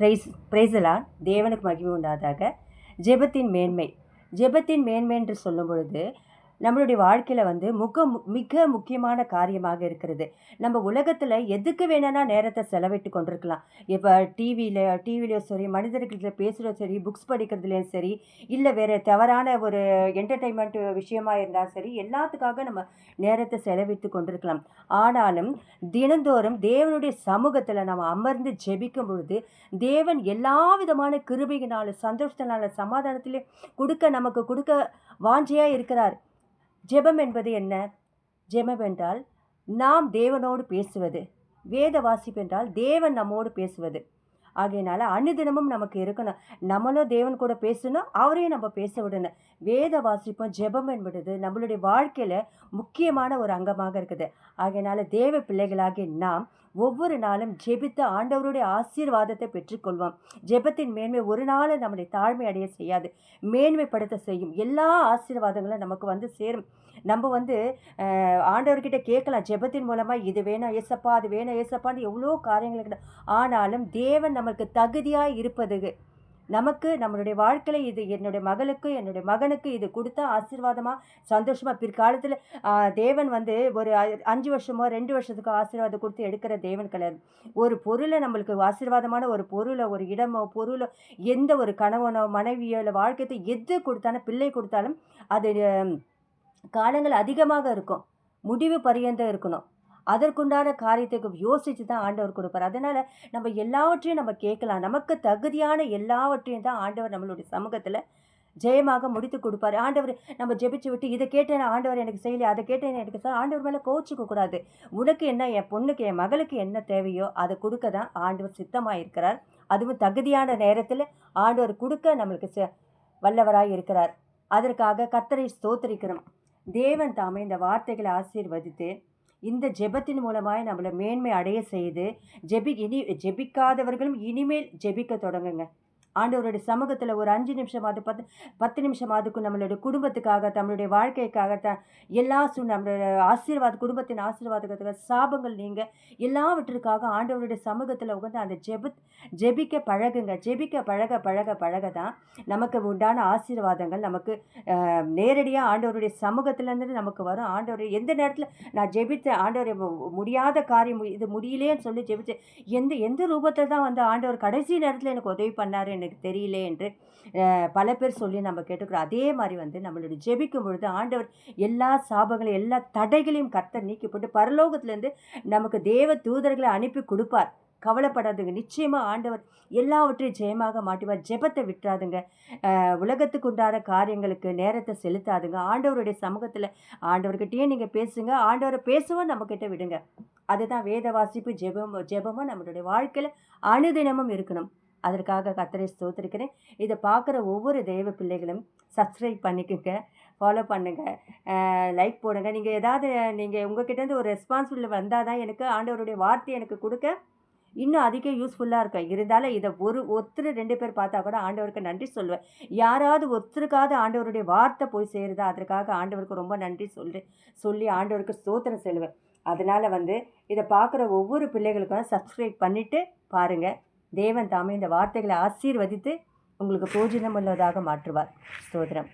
பிரைசலான் தேவனுக்கு மகிமை உண்டாதாக. ஜெபத்தின் மேன்மை. ஜெபத்தின் மேன்மை என்று சொல்லும் பொழுது நம்மளுடைய வாழ்க்கையில் மிக முக்கியமான காரியமாக இருக்கிறது. நம்ம உலகத்தில் எதுக்கு வேணும்னா நேரத்தை செலவிட்டு கொண்டிருக்கலாம். இப்போ டிவிலையோ சரி, மனிதர்கிட்ட பேசுகிறோம் சரி, புக்ஸ் படிக்கிறதுலையும் சரி, இல்லை வேறு தவறான ஒரு என்டர்டெயின்மெண்ட் விஷயமா இருந்தாலும் சரி, எல்லாத்துக்காக நம்ம நேரத்தை செலவிட்டு கொண்டிருக்கலாம். ஆனாலும் தினந்தோறும் தேவனுடைய சமூகத்தில் நம்ம அமர்ந்து ஜெபிக்கும் பொழுது தேவன் எல்லா விதமான கிருபையினாலும் சந்தோஷத்தினால சமாதானத்திலே நமக்கு கொடுக்க வாஞ்சையாக இருக்கிறார். ஜெபம் என்பது என்ன? ஜெபம் என்றால் நாம் தேவனோடு பேசுவது. வேத வாசிப்பு என்றால் தேவன் நம்மோடு பேசுவது. ஆகையினால அனுதினமும் நமக்கு இருக்கணும். நம்மளும் தேவன் கூட பேசணும், அவரையும் நம்ம பேச விடணும். வேத வாசிப்பும் ஜெபம் என்பது நம்மளுடைய வாழ்க்கையில் முக்கியமான ஒரு அங்கமாக இருக்குது. ஆகையினால தேவ பிள்ளைகளாகி நாம் ஒவ்வொரு நாளும் ஜெபித்து ஆண்டவருடைய ஆசீர்வாதத்தை பெற்றுக்கொள்வோம். ஜெபத்தின் மேன்மை ஒரு நாள் நம்முடைய தாழ்மை அடைய செய்யாது, மேன்மைப்படுத்த செய்யும். எல்லா ஆசீர்வாதங்களும் நமக்கு சேரும். நம்ம ஆண்டவர்கிட்ட கேட்கலாம், ஜெபத்தின் மூலமாக இது வேணும் ஏசப்பா, அது வேணும் ஏசப்பான்னு எவ்வளோ காரியங்கள். ஆனாலும் தேவன் நமக்கு தகுதியாக இருப்பது, நமக்கு நம்மளுடைய வாழ்க்கையில் இது என்னுடைய மகளுக்கு என்னுடைய மகனுக்கு இது கொடுத்தா ஆசீர்வாதமாக சந்தோஷமாக பிற்காலத்தில் தேவன் ஒரு 5 வருஷமோ 2 வருஷத்துக்கோ ஆசீர்வாதம் கொடுத்து எடுக்கிற தேவன் கிடையாது. ஒரு பொருளை நம்மளுக்கு ஆசீர்வாதமான ஒரு பொருளை, ஒரு இடமோ பொருளோ, எந்த ஒரு கணவனோ மனைவியோ இல்லை வாழ்க்கையை எது கொடுத்தாலும், பிள்ளை கொடுத்தாலும் அது காலங்கள் அதிகமாக இருக்கும், முடிவு பரியந்தம் இருக்கணும். அதற்குண்டான காரியத்துக்கு யோசித்து தான் ஆண்டவர் கொடுப்பார். அதனால் நம்ம எல்லாவற்றையும் நம்ம கேட்கலாம். நமக்கு தகுதியான எல்லாவற்றையும் தான் ஆண்டவர் நம்மளுடைய சமூகத்தில் ஜெயமாக முடித்து கொடுப்பார். ஆண்டவர் நம்ம ஜெபிச்சு விட்டு இதை கேட்டேன் ஆண்டவர் எனக்கு செய்யலையே, அதை கேட்டேன் எனக்கு சார், ஆண்டவர் மேலே கோச்சிக்க கூடாது. உனக்கு என்ன, என் பொண்ணுக்கு என் மகளுக்கு என்ன தேவையோ அதை கொடுக்க தான் ஆண்டவர் சித்தமாக இருக்கிறார். அதுவும் தகுதியான நேரத்தில் ஆண்டவர் கொடுக்க நம்மளுக்கு வல்லவராக இருக்கிறார். அதற்காக கர்த்தரை ஸ்தோத்திரிக்கிறோம். தேவன் தாமே இந்த வார்த்தைகளை ஆசீர்வதித்து இந்த ஜெபத்தின் மூலமாக நம்மளை மேன்மை அடைய செய்து ஜெபிக்காதவர்களும் இனிமேல் ஜெபிக்க தொடங்குங்க. ஆண்டவருடைய சமூகத்தில் ஒரு 5 நிமிஷமாவது 10 நிமிஷமாவதுக்கும் நம்மளுடைய குடும்பத்துக்காக, நம்மளுடைய வாழ்க்கைக்காக, நம்மளுடைய குடும்பத்தின் ஆசீர்வாதத்துக்காக, சாபங்கள் நீங்கள் எல்லாவற்றிற்காக ஆண்டவருடைய சமூகத்தில் உட்காந்து அந்த ஜெபிக்க பழகுங்க. ஜெபிக்க பழக பழக பழக தான் நமக்கு உண்டான ஆசீர்வாதங்கள் நமக்கு நேரடியாக ஆண்டவருடைய சமூகத்திலேருந்து நமக்கு வரும். ஆண்டவர் எந்த நேரத்தில் நான் ஜெபித்தேன், ஆண்டவர் முடியாத காரியம் இது முடியலேன்னு சொல்லி ஜெபித்தேன், எந்த ரூபத்தில் தான் ஆண்டவர் கடைசி நேரத்தில் எனக்கு உதவி பண்ணார் எனக்கு தெரியல என்று பல பேர் சொல்லி நம்ம கேட்டுக்கிறோம். அதே மாதிரி நம்மளுடைய ஜெபிக்கும் பொழுது ஆண்டவர் எல்லா சாபங்களையும் எல்லா தடைகளையும் கர்த்தர் நீக்கி போட்டு பரலோகத்திலேருந்து நமக்கு தேவ தூதர்களை அனுப்பி கொடுப்பார். கவலைப்படாதுங்க, நிச்சயமாக ஆண்டவர் எல்லாவற்றையும் ஜெயமாக மாட்டுவார். ஜெபத்தை விட்டுறாதுங்க. உலகத்துக்கு உண்டான காரியங்களுக்கு நேரத்தை செலுத்தாதுங்க. ஆண்டவருடைய சமூகத்தில் ஆண்டவர்கிட்டயே நீங்கள் பேசுங்க, ஆண்டவரை பேசவும் நம்மக்கிட்ட விடுங்க. அதுதான் வேத வாசிப்பு ஜெபமும் நம்மளுடைய வாழ்க்கையில் அனுதினமும் இருக்கணும். அதற்காக கர்த்தரை ஸ்தோத்திரிக்கிறேன். இதை பார்க்குற ஒவ்வொரு தெய்வ பிள்ளைகளும் சப்ஸ்கிரைப் பண்ணிக்கோங்க, ஃபாலோ பண்ணுங்கள், லைக் போடுங்க. நீங்கள் உங்கள்கிட்டேருந்து ஒரு ரெஸ்பான்சிபிலிட்டி வந்தால் தான் எனக்கு ஆண்டவருடைய வார்த்தை எனக்கு கொடுக்க இன்னும் அதிகம் யூஸ்ஃபுல்லாக இருக்கும். இருந்தாலும் இதை ஒருத்தர் 2 பேர் பார்த்தா கூட ஆண்டவருக்கு நன்றி சொல்லுவேன். யாராவது ஒருத்தருக்காவது ஆண்டவருடைய வார்த்தை போய் சேருதா, அதற்காக ஆண்டவருக்கு ரொம்ப நன்றி சொல்லி ஆண்டவருக்கு ஸ்தோத்திரம் சொல்லுவேன். அதனால் இதை பார்க்குற ஒவ்வொரு பிள்ளைகளுக்கும் சப்ஸ்கிரைப் பண்ணிவிட்டு பாருங்கள். தேவன் தாமே இந்த வார்த்தைகளை ஆசீர்வதித்து உங்களுக்கு பிரயோஜனம் உள்ளதாக மாற்றுவார். ஸ்தோத்திரம்.